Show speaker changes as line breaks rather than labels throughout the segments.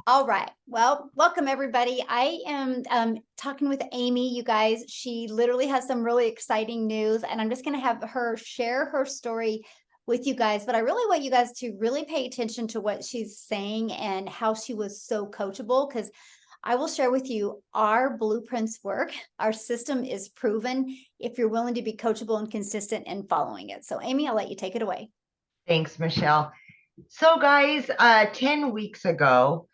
All right. Well, welcome everybody. I am talking with Amy, you guys. She literally has some really exciting news, and I'm just going to have her share her story with you guys. But I really want you guys to really pay attention to what she's saying and how she was so coachable, because I will share with you our blueprints work. Our system is proven if you're willing to be coachable and consistent in following it. So Amy, I'll let you take it away.
Thanks, Michelle. So guys, 10 weeks ago,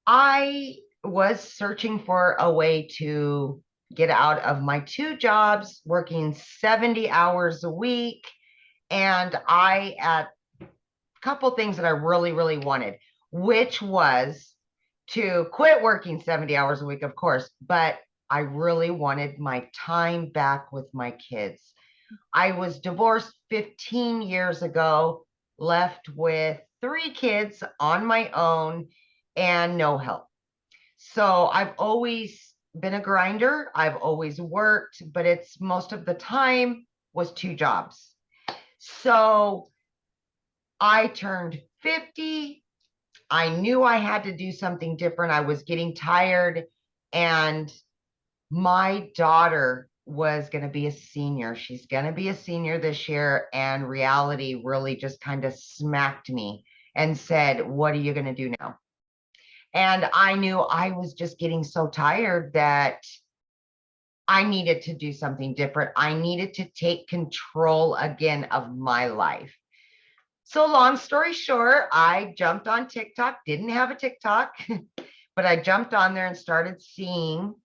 I was searching for a way to get out of my 2 jobs, working 70 hours a week. And I had a couple things that I really, really wanted, which was to quit working 70 hours a week, of course, but I really wanted my time back with my kids. I was divorced 15 years ago, left with 3 kids on my own and no help. So I've always been a grinder. I've always worked, but it's most of the time was 2 jobs. So I turned 50. I knew I had to do something different. I was getting tired, and my daughter was going to be a senior. She's going to be a senior this year, and reality really just kind of smacked me and said, what are you going to do now? And I knew I was just getting so tired that I needed to do something different. I needed to take control again of my life. So long story short, I jumped on TikTok, didn't have a TikTok, but I jumped on there and started seeing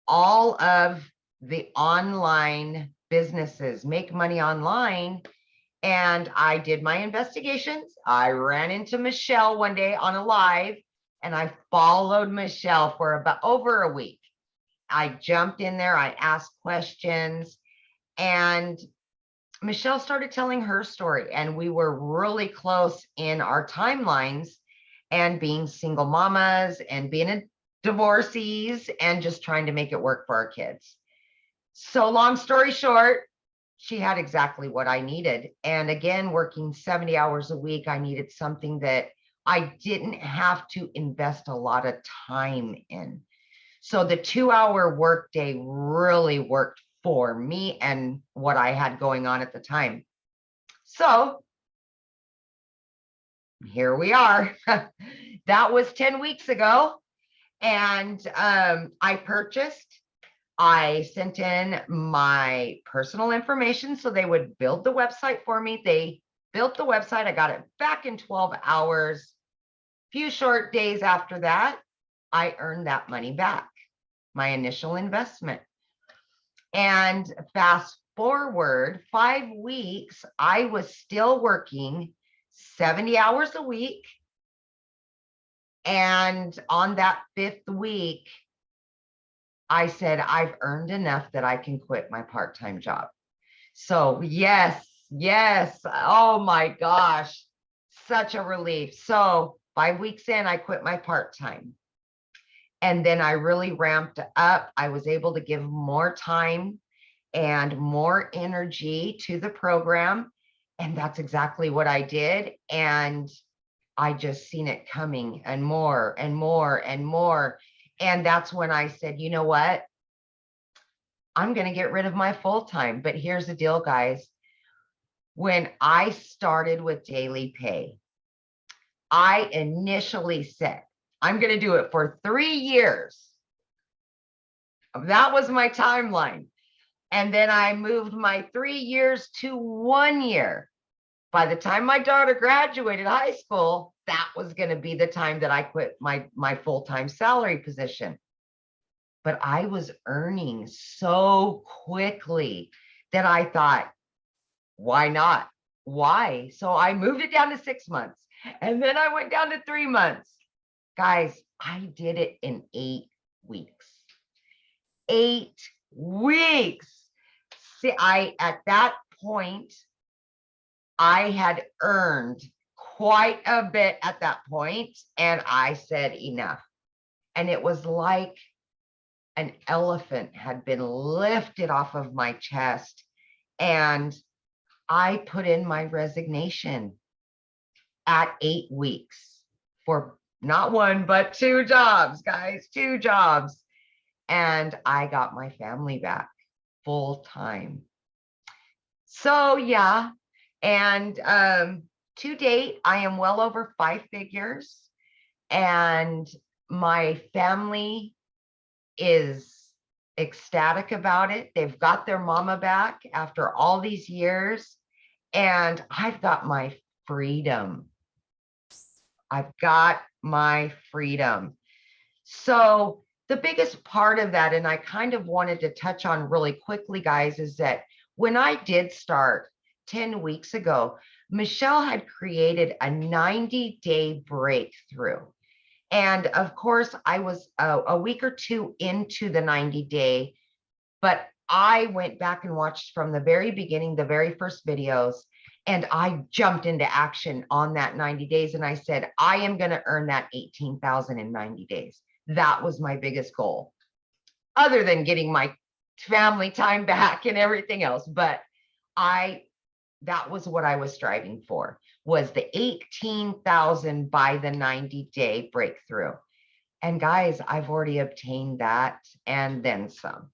all of the online businesses make money online. And I did my investigations. I ran into Michelle one day on a live, and I followed Michelle for about over a week. I jumped in there, I asked questions, and Michelle started telling her story, and we were really close in our timelines, and being single mamas and being a divorcees and just trying to make it work for our kids. So long story short, she had exactly what I needed. And again, working 70 hours a week, I needed something that I didn't have to invest a lot of time in. So the 2-hour workday really worked for me and what I had going on at the time. So here we are. That was 10 weeks ago. And I sent in my personal information so they would build the website for me. They built the website. I got it back in 12 hours. A few short days after that, I earned that money back, my initial investment. And fast forward 5 weeks, I was still working 70 hours a week. And on that 5th week, I said, I've earned enough that I can quit my part-time job. So yes. Oh my gosh, such a relief. So 5 weeks in, I quit my part-time. And then I really ramped up. I was able to give more time and more energy to the program. And that's exactly what I did. And I just seen it coming, and more and more and more. And that's when I said, you know what? I'm going to get rid of my full-time. But here's the deal, guys. When I started with daily pay, I initially said, I'm going to do it for 3 years. That was my timeline. And then I moved my 3 years to 1 year. By the time my daughter graduated high school, that was going to be the time that I quit my full-time salary position. But I was earning so quickly that I thought, why not? Why? So I moved it down to 6 months, and then I went down to 3 months. Guys, I did it in 8 weeks. 8 weeks. See, at that point, I had earned quite a bit at that point, and I said enough. And it was like an elephant had been lifted off of my chest, and I put in my resignation at 8 weeks for not one, but 2 jobs, guys, 2 jobs. And I got my family back full time. So yeah. And to date, I am well over 5 figures, and my family is ecstatic about it. They've got their mama back after all these years, and I've got my freedom. I've got my freedom. So the biggest part of that, and I kind of wanted to touch on really quickly, guys, is that when I did start 10 weeks ago, Michelle had created a 90-day breakthrough. And of course, I was a week or 2 into the 90-day, but I went back and watched from the very beginning, the very first videos, and I jumped into action on that 90 days. And I said, I am going to earn that 18,000 in 90 days. That was my biggest goal, other than getting my family time back and everything else. But that was what I was striving for, was the 18,000 by the 90-day breakthrough. And guys, I've already obtained that and then some.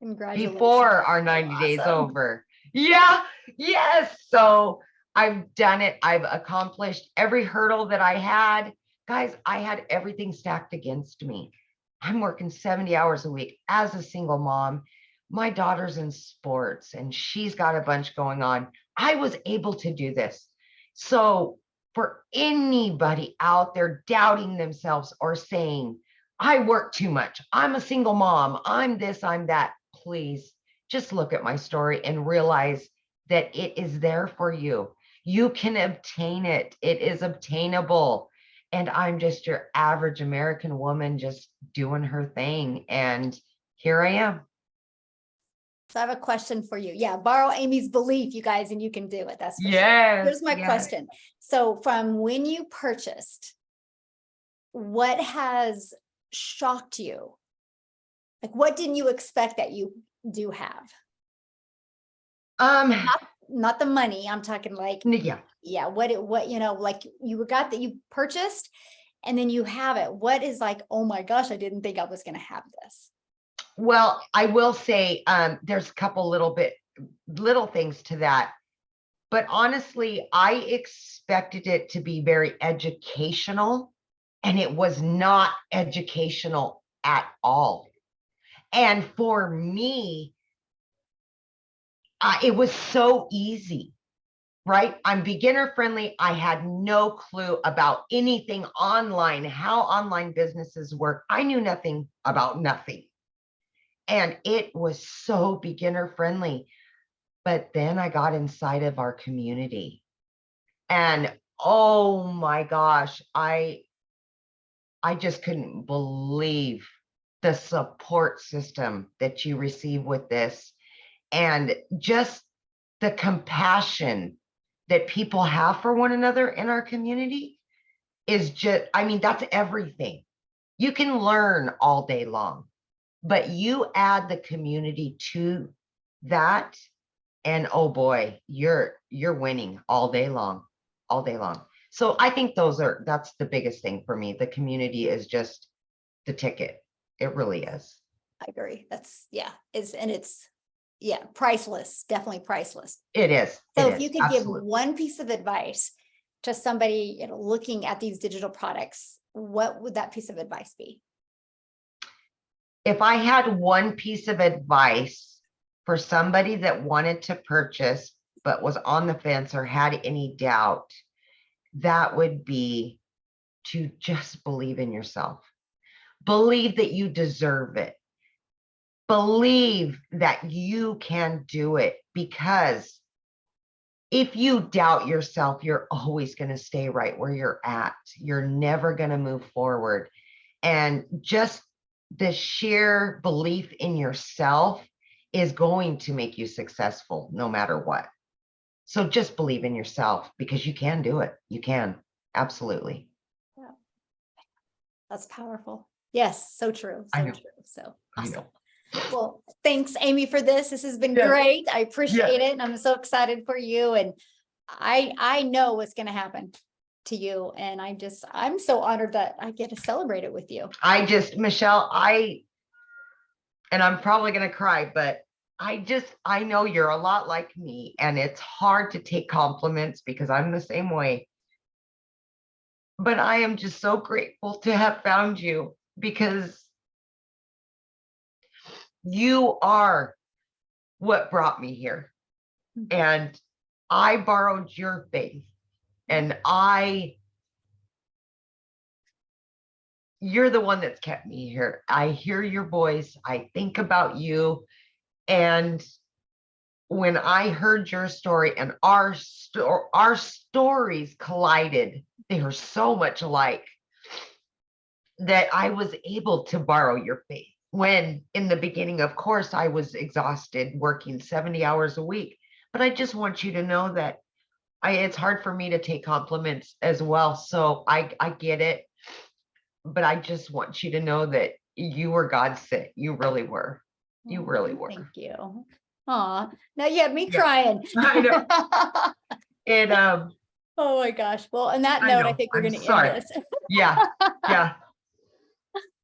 Congratulations.
Before our 90 days over. Yeah, yes. So I've done it. I've accomplished every hurdle that I had. Guys, I had everything stacked against me. I'm working 70 hours a week as a single mom. My daughter's in sports and she's got a bunch going on. I was able to do this. So for anybody out there doubting themselves or saying, I work too much, I'm a single mom, I'm this, I'm that, please just look at my story and realize that it is there for you. You can obtain it. It is obtainable. And I'm just your average American woman just doing her thing. And here I am.
So I have a question for you. Yeah, borrow Amie's belief, you guys, and you can do it. That's for sure.
Yes.
Here's my question. So from when you purchased, what has shocked you? Like, what didn't you expect that you do have? Not the money. I'm talking like, yeah. What, you know, like you got that you purchased and then you have it. What is like, oh my gosh, I didn't think I was going to have this.
Well, I will say there's a couple little things to that. But honestly, I expected it to be very educational, and it was not educational at all. And for me, it was so easy, right? I'm beginner friendly. I had no clue about anything online, how online businesses work. I knew nothing about nothing. And it was so beginner friendly. But then I got inside of our community and oh my gosh, I just couldn't believe the support system that you receive with this, and just the compassion that people have for one another in our community is just, I mean, that's everything. You can learn all day long, but you add the community to that, and oh boy, you're winning all day long, all day long. So I think that's the biggest thing for me. The community is just the ticket. It really is.
I agree. That's, yeah, it's priceless, definitely priceless.
It is.
So if you could give one piece of advice to somebody, you know, looking at these digital products, what would that piece of advice be?
If I had one piece of advice for somebody that wanted to purchase but was on the fence or had any doubt, that would be to just believe in yourself. Believe that you deserve it. Believe that you can do it, because if you doubt yourself, you're always going to stay right where you're at. You're never going to move forward. And just the sheer belief in yourself is going to make you successful no matter what. So just believe in yourself, because you can do it. You can. Absolutely.
Yeah. That's powerful. Yes. So true. So true. So awesome. Well, thanks, Amie, for this. This has been great. I appreciate it. And I'm so excited for you. And I know what's going to happen. to you. And I'm so honored that I get to celebrate it with you.
Michelle, and I'm probably going to cry, but I know you're a lot like me, and it's hard to take compliments because I'm the same way. But I am just so grateful to have found you, because you are what brought me here. And I borrowed your faith, and you're the one that's kept me here. I hear your voice. I think about you. And when I heard your story and our stories collided, they were so much alike, that I was able to borrow your faith. When in the beginning, of course, I was exhausted working 70 hours a week. But I just want you to know that it's hard for me to take compliments as well. So I get it. But I just want you to know that you were God's sent. You really were. You really were.
Thank you. Aw, now you have me
Yeah.
crying.
I know. And
Oh my gosh. Well, on that
I
note, I
know.
think we're
I'm
going to end
sorry.
this.
Yeah. Yeah.